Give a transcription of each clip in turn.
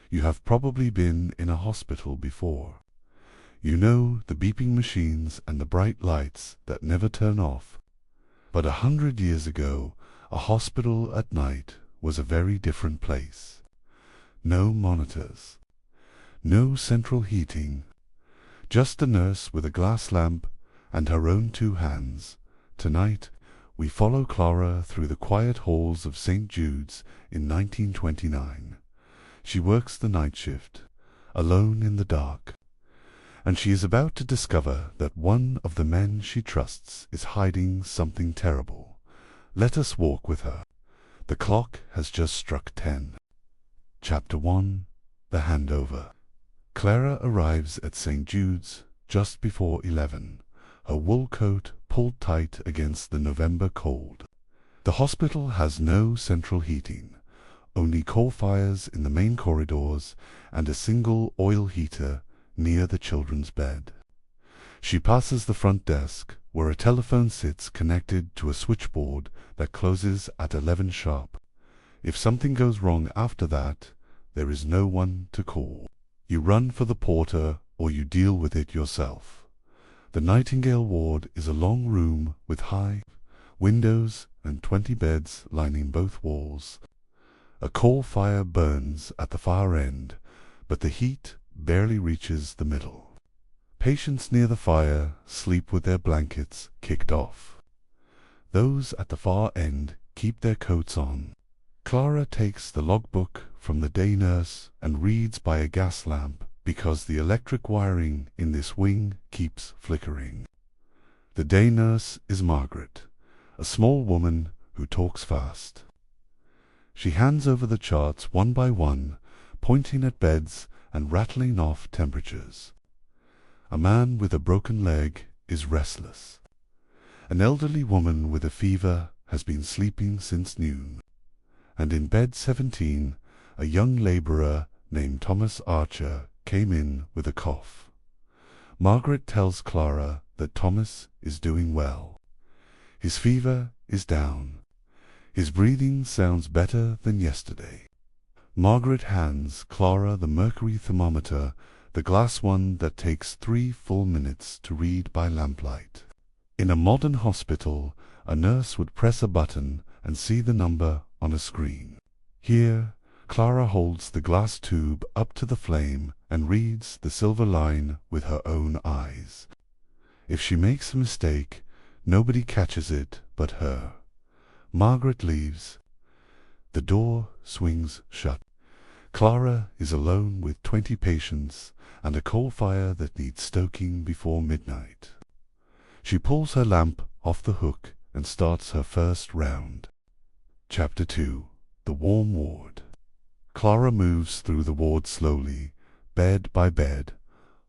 You have probably been in a hospital before. You know the beeping machines and the bright lights that never turn off. But 100 years ago, a hospital at night was a very different place. No monitors. No central heating. Just a nurse with a glass lamp and her own 2 hands. Tonight, we follow Clara through the quiet halls of St. Jude's in 1929. She works the night shift, alone in the dark, and she is about to discover that one of the men she trusts is hiding something terrible. Let us walk with her. The clock has just struck 10. Chapter 1. The Handover. Clara arrives at St. Jude's just before 11, her wool coat pulled tight against the November cold. The hospital has no central heating, only coal fires in the main corridors and a single oil heater near the children's bed. She passes the front desk, where a telephone sits connected to a switchboard that closes at 11 sharp. If something goes wrong after that, there is no one to call. You run for the porter or you deal with it yourself. The Nightingale ward is a long room with high windows and 20 beds lining both walls. A coal fire burns at the far end, but the heat barely reaches the middle. Patients near the fire sleep with their blankets kicked off. Those at the far end keep their coats on. Clara takes the logbook from the day nurse and reads by a gas lamp because the electric wiring in this wing keeps flickering. The day nurse is Margaret, a small woman who talks fast. She hands over the charts one by one, pointing at beds and rattling off temperatures. A man with a broken leg is restless. An elderly woman with a fever has been sleeping since noon. And in bed 17, a young labourer named Thomas Archer came in with a cough. Margaret tells Clara that Thomas is doing well. His fever is down. His breathing sounds better than yesterday. Margaret hands Clara the mercury thermometer, the glass one that takes 3 full minutes to read by lamplight. In a modern hospital, a nurse would press a button and see the number on a screen. Here, Clara holds the glass tube up to the flame and reads the silver line with her own eyes. If she makes a mistake, nobody catches it but her. Margaret leaves. The door swings shut. Clara is alone with 20 patients and a coal fire that needs stoking before midnight. She pulls her lamp off the hook and starts her first round. Chapter 2. The Warm Ward. Clara moves through the ward slowly, bed by bed,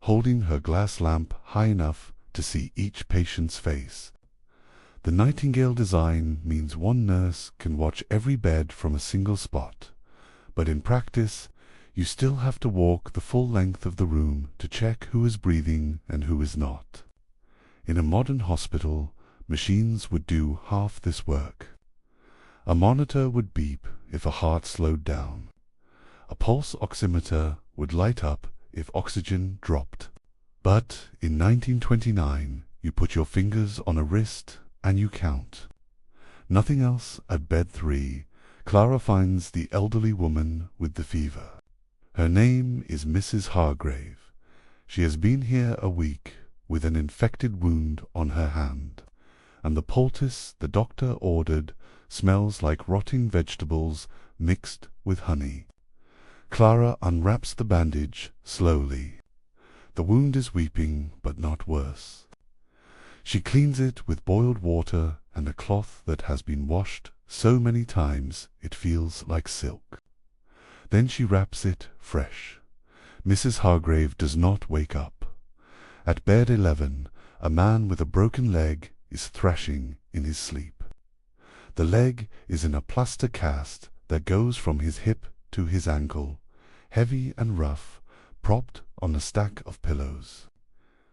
holding her glass lamp high enough to see each patient's face. The Nightingale design means one nurse can watch every bed from a single spot, but in practice, you still have to walk the full length of the room to check who is breathing and who is not. In a modern hospital, machines would do half this work. A monitor would beep if a heart slowed down. A pulse oximeter would light up if oxygen dropped. But in 1929, you put your fingers on a wrist and you count. Nothing else at bed 3. Clara finds the elderly woman with the fever. Her name is Mrs. Hargrave. She has been here a week with an infected wound on her hand, and the poultice the doctor ordered smells like rotting vegetables mixed with honey. Clara unwraps the bandage slowly. The wound is weeping, but not worse. She cleans it with boiled water and a cloth that has been washed so many times it feels like silk. Then she wraps it fresh. Mrs. Hargrave does not wake up. At bed 11, a man with a broken leg is thrashing in his sleep. The leg is in a plaster cast that goes from his hip to his ankle, heavy and rough, propped on a stack of pillows.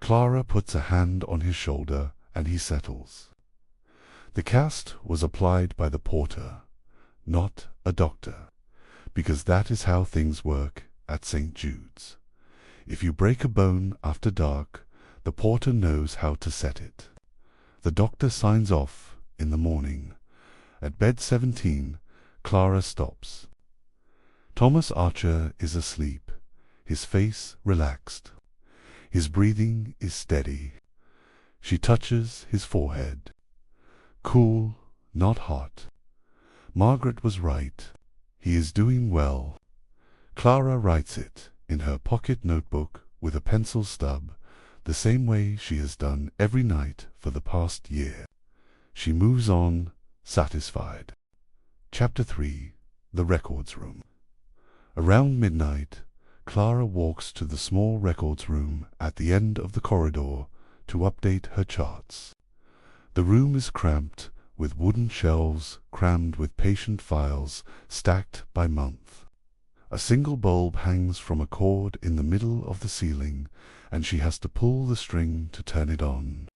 Clara puts a hand on his shoulder and he settles. The cast was applied by the porter, not a doctor, because that is how things work at St. Jude's. If you break a bone after dark, the porter knows how to set it. The doctor signs off in the morning. At bed 17, Clara stops. Thomas Archer is asleep, his face relaxed. His breathing is steady. She touches his forehead. Cool, not hot. Margaret was right. He is doing well. Clara writes it in her pocket notebook with a pencil stub, the same way she has done every night for the past year. She moves on, satisfied. Chapter 3. The Records Room. Around midnight, Clara walks to the small records room at the end of the corridor to update her charts. The room is cramped with wooden shelves crammed with patient files stacked by month. A single bulb hangs from a cord in the middle of the ceiling, and she has to pull the string to turn it on.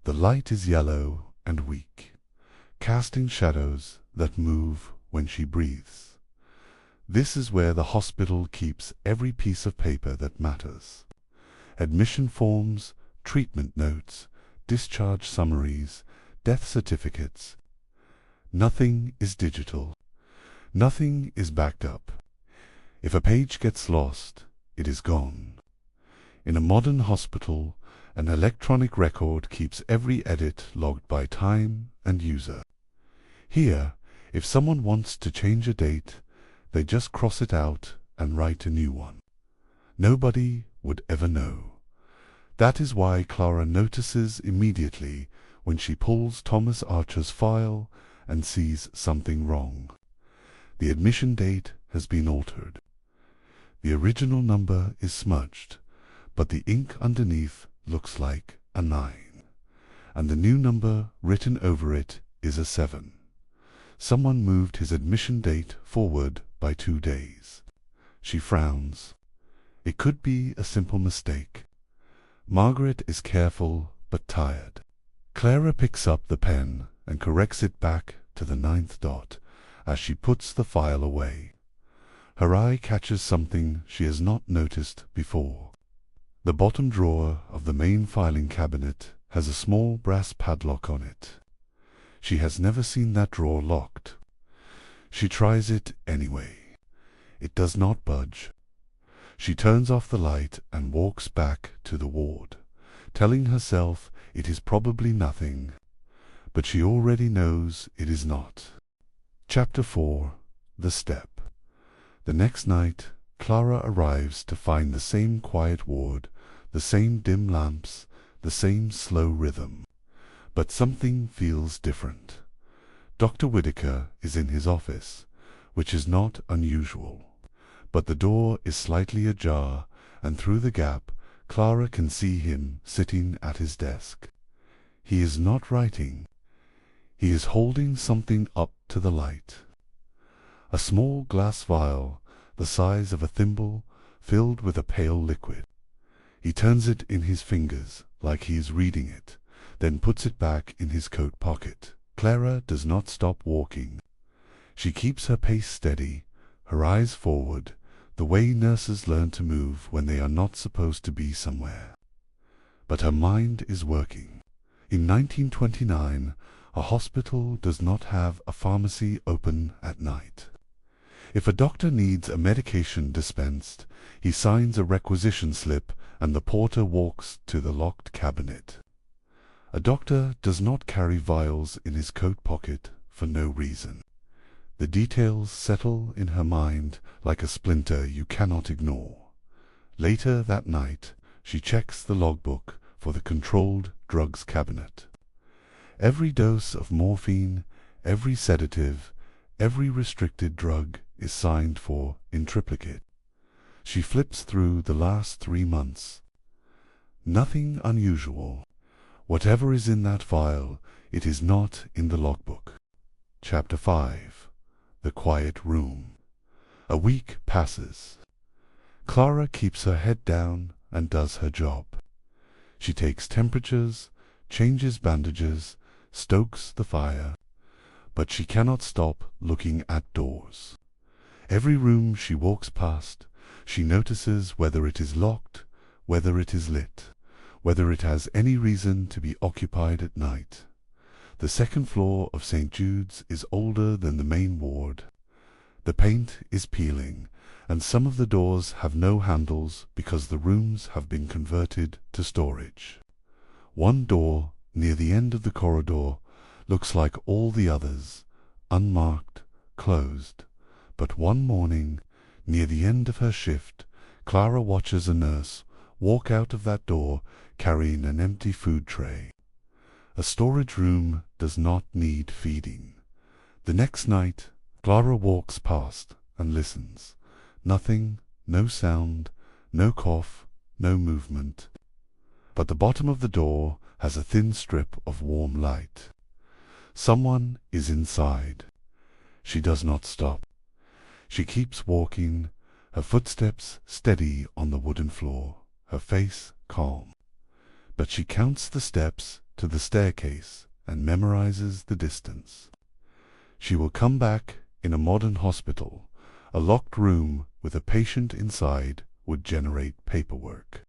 The light is yellow and weak, casting shadows that move when she breathes. This is where the hospital keeps every piece of paper that matters. Admission forms, treatment notes, discharge summaries, death certificates. Nothing is digital. Nothing is backed up. If a page gets lost, it is gone. In a modern hospital, an electronic record keeps every edit logged by time and user. Here, if someone wants to change a date, they just cross it out and write a new one. Nobody would ever know. That is why Clara notices immediately when she pulls Thomas Archer's file and sees something wrong. The admission date has been altered. The original number is smudged, but the ink underneath looks like a 9, and the new number written over it is a 7. Someone moved his admission date forward by 2 days. She frowns. It could be a simple mistake. Margaret is careful but tired. Clara picks up the pen and corrects it back to the 9th dot as she puts the file away. Her eye catches something she has not noticed before. The bottom drawer of the main filing cabinet has a small brass padlock on it. She has never seen that drawer locked. She tries it anyway. It does not budge. She turns off the light and walks back to the ward, telling herself it is probably nothing, but she already knows it is not. Chapter 4. The Step. The next night, Clara arrives to find the same quiet ward, the same dim lamps, the same slow rhythm. But something feels different. Dr. Whittaker is in his office, which is not unusual. But the door is slightly ajar, and through the gap, Clara can see him sitting at his desk. He is not writing. He is holding something up to the light. A small glass vial, the size of a thimble, filled with a pale liquid. He turns it in his fingers, like he is reading it, then puts it back in his coat pocket. Clara does not stop walking. She keeps her pace steady, her eyes forward, the way nurses learn to move when they are not supposed to be somewhere. But her mind is working. In 1929, a hospital does not have a pharmacy open at night. If a doctor needs a medication dispensed, he signs a requisition slip and the porter walks to the locked cabinet. A doctor does not carry vials in his coat pocket for no reason. The details settle in her mind like a splinter you cannot ignore. Later that night, she checks the logbook for the controlled drugs cabinet. Every dose of morphine, every sedative, every restricted drug is signed for in triplicate. She flips through the last 3 months. Nothing unusual. Whatever is in that file, it is not in the logbook. Chapter 5. The Quiet Room. A week passes. Clara keeps her head down and does her job. She takes temperatures, changes bandages, stokes the fire, but she cannot stop looking at doors. Every room she walks past, She notices whether it is locked, whether it is lit, whether it has any reason to be occupied at night. The second floor of St. Jude's is older than the main ward. The paint is peeling, and some of the doors have no handles because the rooms have been converted to storage. One door, near the end of the corridor, looks like all the others, unmarked, closed. But one morning, near the end of her shift, Clara watches a nurse walk out of that door carrying an empty food tray. A storage room does not need feeding. The next night, Clara walks past and listens. Nothing, no sound, no cough, no movement. But the bottom of the door has a thin strip of warm light. Someone is inside. She does not stop. She keeps walking, her footsteps steady on the wooden floor, her face calm. But she counts the steps to the staircase and memorizes the distance. She will come back in a modern hospital. A locked room with a patient inside would generate paperwork.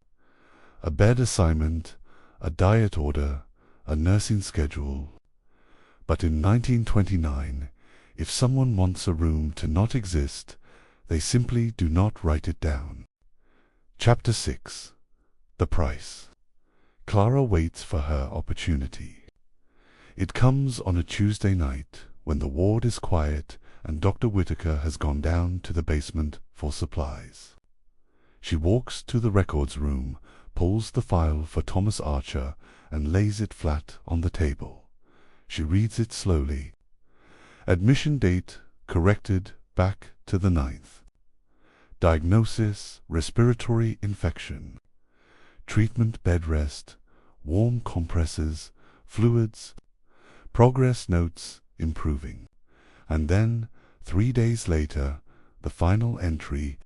A bed assignment, a diet order, a nursing schedule. But in 1929, if someone wants a room to not exist, they simply do not write it down. Chapter 6. The Price. Clara waits for her opportunity. It comes on a Tuesday night when the ward is quiet and Dr. Whitaker has gone down to the basement for supplies. She walks to the records room, pulls the file for Thomas Archer, and lays it flat on the table. She reads it slowly. Admission date corrected back to the 9th. Diagnosis: respiratory infection. Treatment: bed rest, warm compresses, fluids. Progress notes: improving. And then, 3 days later, the final entry: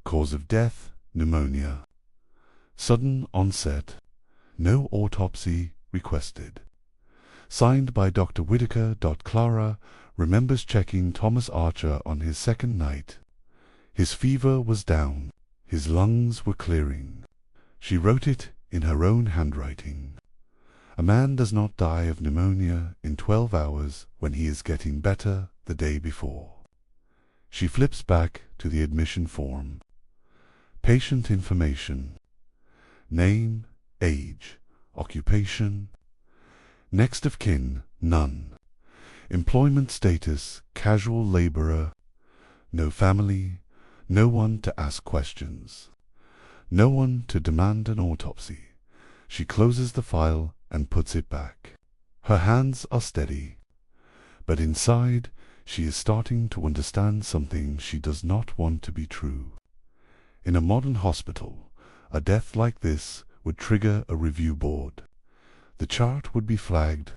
cause of death, pneumonia. Sudden onset. No autopsy requested. Signed by Dr. Whitaker. Clara remembers checking Thomas Archer on his second night. His fever was down. His lungs were clearing. She wrote it in her own handwriting. A man does not die of pneumonia in 12 hours when he is getting better the day before. She flips back to the admission form. Patient information. Name, age, occupation. Next of kin, none. Employment status, casual laborer. No family, no one to ask questions. No one to demand an autopsy. She closes the file and puts it back. Her hands are steady. But inside, she is starting to understand something she does not want to be true. In a modern hospital, a death like this would trigger a review board. The chart would be flagged.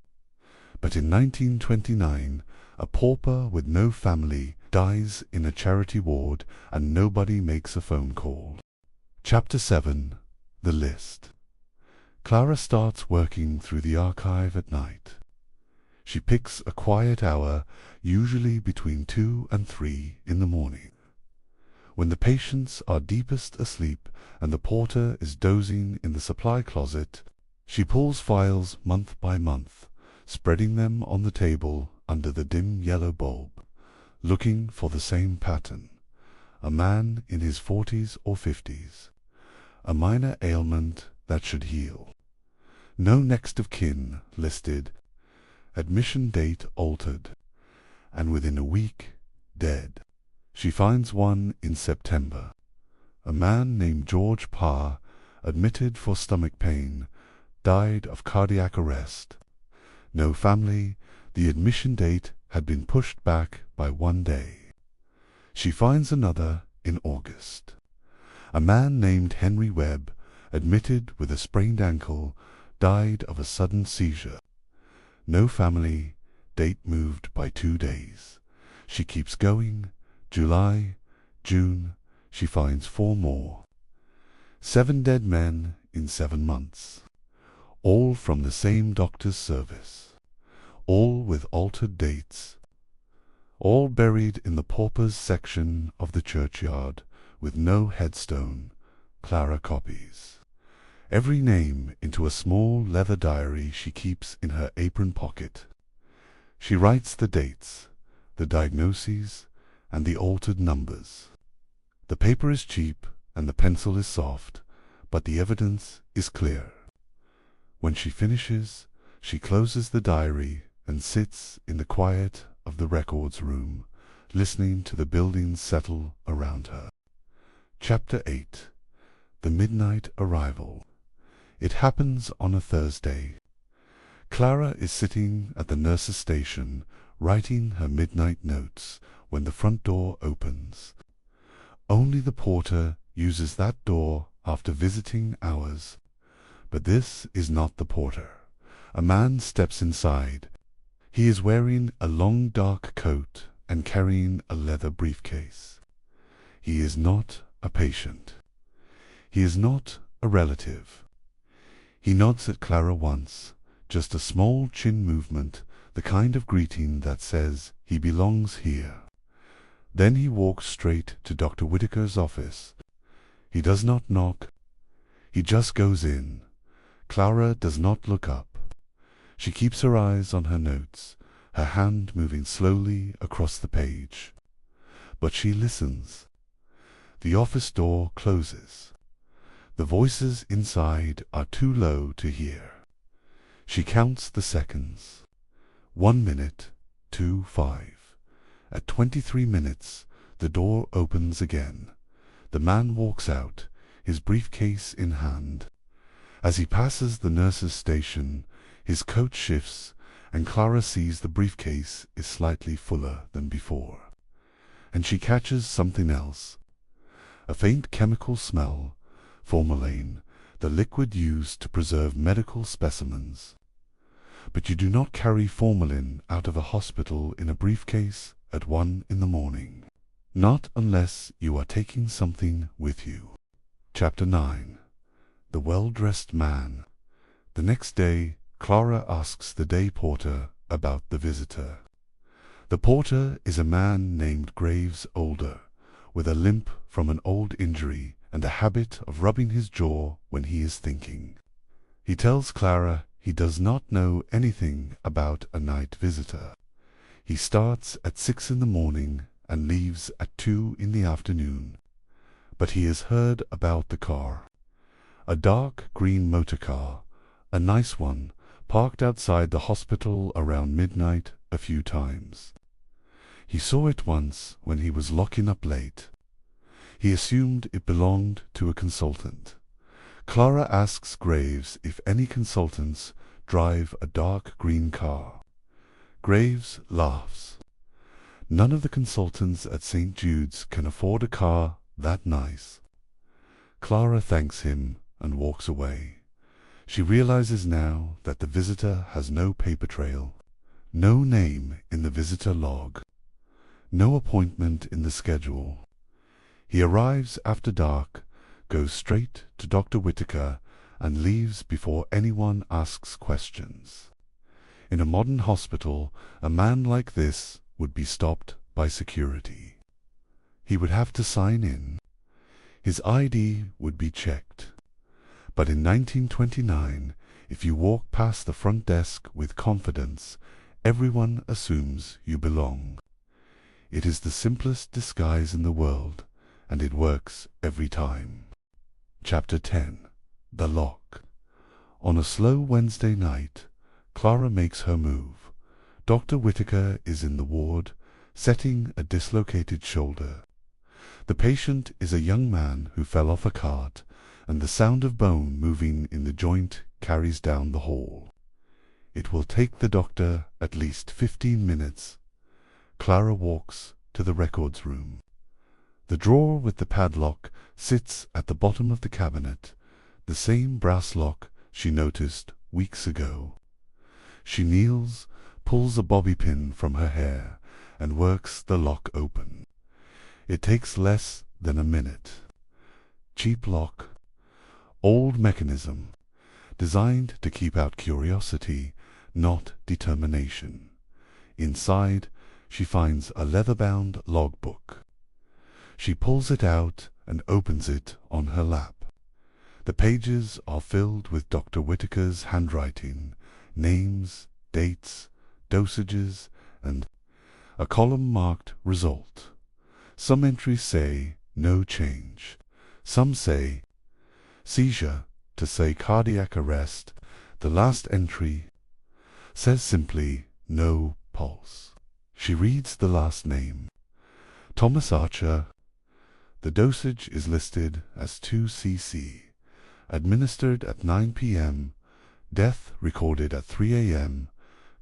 But in 1929, a pauper with no family dies in a charity ward and nobody makes a phone call. Chapter 7. The List. Clara starts working through the archive at night. She picks a quiet hour, usually between 2 and 3 in the morning. When the patients are deepest asleep and the porter is dozing in the supply closet, she pulls files month by month, spreading them on the table under the dim yellow bulb, looking for the same pattern. A man in his 40s or 50s. A minor ailment that should heal. No next of kin listed. Admission date altered. And within a week, dead. She finds one in September. A man named George Parr, admitted for stomach pain, died of cardiac arrest. No family. The admission date had been pushed back by 1 day. She finds another in August. A man named Henry Webb, admitted with a sprained ankle, died of a sudden seizure. No family. Date moved by 2 days. She keeps going. July, June, she finds 4 more. 7 dead men in 7 months. All from the same doctor's service. All with altered dates. All buried in the paupers section of the churchyard, with no headstone, Clara copies every name into a small leather diary she keeps in her apron pocket. She writes the dates, the diagnoses, and the altered numbers. The paper is cheap and the pencil is soft, but the evidence is clear. When she finishes, she closes the diary and sits in the quiet of the records room, listening to the buildings settle around her. Chapter 8. The Midnight Arrival. It happens on a Thursday. Clara is sitting at the nurse's station, writing her midnight notes, when the front door opens. Only the porter uses that door after visiting hours. But this is not the porter. A man steps inside. He is wearing a long dark coat and carrying a leather briefcase. He is not a patient. He is not a relative. He nods at Clara once, just a small chin movement, the kind of greeting that says he belongs here. Then he walks straight to Dr. Whittaker's office. He does not knock. He just goes in. Clara does not look up. She keeps her eyes on her notes, her hand moving slowly across the page. But she listens. The office door closes. The voices inside are too low to hear. She counts the seconds. 1 minute, 2, 5. At 23 minutes, the door opens again. The man walks out, his briefcase in hand. As he passes the nurse's station, his coat shifts, and Clara sees the briefcase is slightly fuller than before. And she catches something else. A faint chemical smell, formalin, the liquid used to preserve medical specimens. But you do not carry formalin out of a hospital in a briefcase at 1 in the morning. Not unless you are taking something with you. Chapter 9. The Well-Dressed Man. The next day, Clara asks the day porter about the visitor. The porter is a man named Graves older, with a limp from an old injury and a habit of rubbing his jaw when he is thinking. He tells Clara he does not know anything about a night visitor. He starts at 6 in the morning and leaves at 2 in the afternoon. But he has heard about the car. A dark green motor car, a nice one, parked outside the hospital around midnight a few times. He saw it once when he was locking up late. He assumed it belonged to a consultant. Clara asks Graves if any consultants drive a dark green car. Graves laughs. None of the consultants at St. Jude's can afford a car that nice. Clara thanks him and walks away. She realizes now that the visitor has no paper trail, no name in the visitor log, no appointment in the schedule. He arrives after dark, goes straight to Dr. Whittaker, and leaves before anyone asks questions. In a modern hospital, a man like this would be stopped by security. He would have to sign in. His ID would be checked. But in 1929, if you walk past the front desk with confidence, everyone assumes you belong. It is the simplest disguise in the world, and it works every time. Chapter 10. The Lock. On a slow Wednesday night, Clara makes her move. Dr. Whittaker is in the ward, setting a dislocated shoulder. The patient is a young man who fell off a cart, and the sound of bone moving in the joint carries down the hall. It will take the doctor at least 15 minutes. Clara walks to the records room. The drawer with the padlock sits at the bottom of the cabinet, the same brass lock she noticed weeks ago. She kneels, pulls a bobby pin from her hair, and works the lock open. It takes less than a minute. Cheap lock, old mechanism, designed to keep out curiosity, not determination. Inside, she finds a leather-bound logbook. She pulls it out and opens it on her lap. The pages are filled with Dr. Whittaker's handwriting, names, dates, dosages, and a column marked Result. Some entries say no change. Some say seizure to say cardiac arrest. The last entry says simply no pulse. She reads the last name, Thomas Archer. The dosage is listed as 2 cc. Administered at 9 p.m. Death recorded at 3 a.m.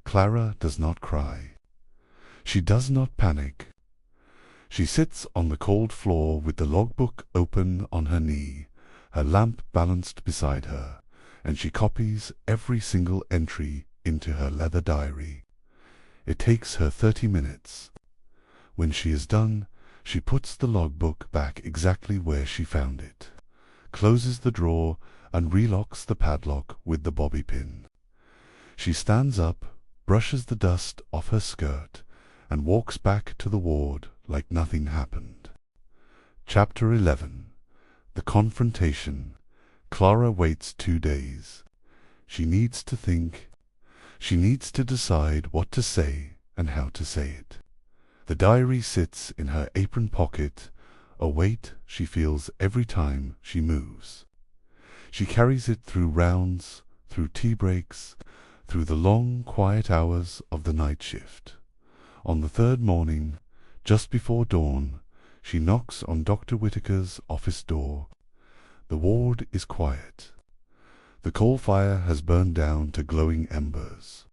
Clara does not cry. She does not panic. She sits on the cold floor with the logbook open on her knee, her lamp balanced beside her, and she copies every single entry into her leather diary. It takes her 30 minutes. When she is done, she puts the logbook back exactly where she found it, closes the drawer, and relocks the padlock with the bobby pin. She stands up, brushes the dust off her skirt, and walks back to the ward like nothing happened. Chapter 11. The Confrontation. Clara waits 2 days. She needs to think. She needs to decide what to say and how to say it. The diary sits in her apron pocket, a weight she feels every time she moves. She carries it through rounds, through tea breaks, through the long, quiet hours of the night shift. On the third morning, just before dawn, she knocks on Dr. Whittaker's office door. The ward is quiet. The coal fire has burned down to glowing embers.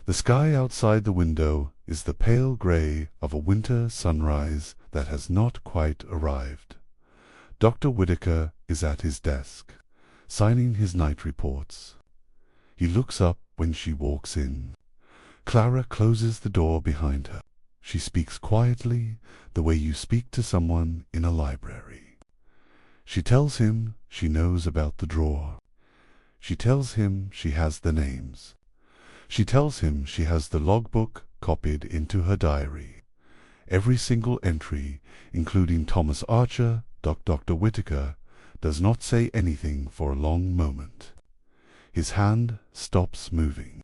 The sky outside the window is the pale grey of a winter sunrise that has not quite arrived. Dr. Whittaker is at his desk, signing his night reports. He looks up when she walks in. Clara closes the door behind her. She speaks quietly, the way you speak to someone in a library. She tells him she knows about the drawer. She tells him she has the names. She tells him she has the logbook copied into her diary. Every single entry, including Thomas Archer, Dr. Whittaker, does not say anything for a long moment. His hand stops moving,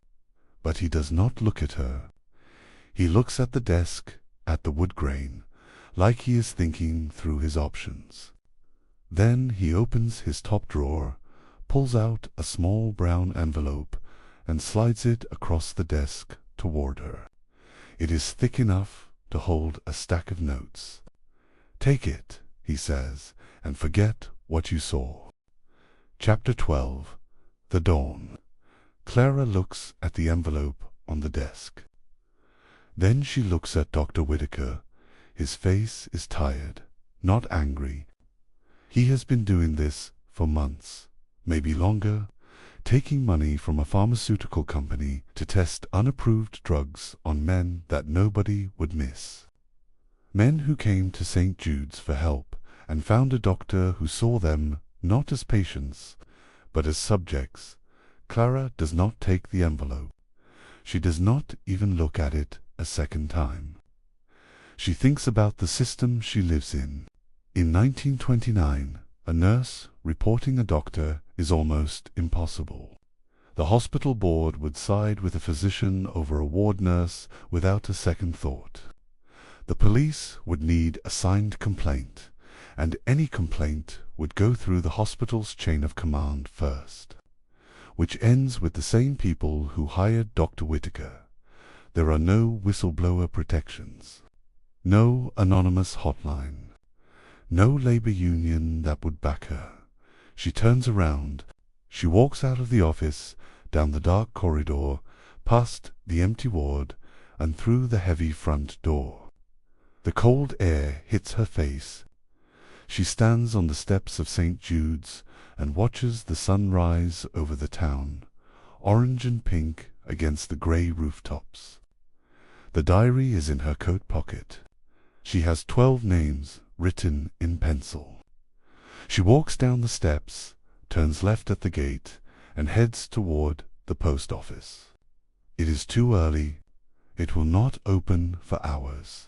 but he does not look at her. He looks at the desk, at the wood grain, like he is thinking through his options. Then he opens his top drawer, pulls out a small brown envelope, and slides it across the desk toward her. It is thick enough to hold a stack of notes. "Take it," he says, "and forget what you saw." Chapter 12. The Dawn. Clara looks at the envelope on the desk. Then she looks at Dr. Whittaker. His face is tired, not angry. He has been doing this for months, maybe longer, taking money from a pharmaceutical company to test unapproved drugs on men that nobody would miss. Men who came to St. Jude's for help and found a doctor who saw them not as patients, but as subjects. Clara does not take the envelope. She does not even look at it a second time. She thinks about the system she lives in. In 1929, a nurse reporting a doctor is almost impossible. The hospital board would side with a physician over a ward nurse without a second thought. The police would need a signed complaint, and any complaint would go through the hospital's chain of command first, which ends with the same people who hired Dr. Whittaker. There are no whistleblower protections, no anonymous hotline, no labor union that would back her. She turns around. She walks out of the office, down the dark corridor, past the empty ward, and through the heavy front door. The cold air hits her face. She stands on the steps of St. Jude's and watches the sun rise over the town, orange and pink against the grey rooftops. The diary is in her coat pocket. She has 12 names written in pencil. She walks down the steps, turns left at the gate, and heads toward the post office. It is too early. It will not open for hours.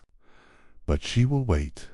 But she will wait.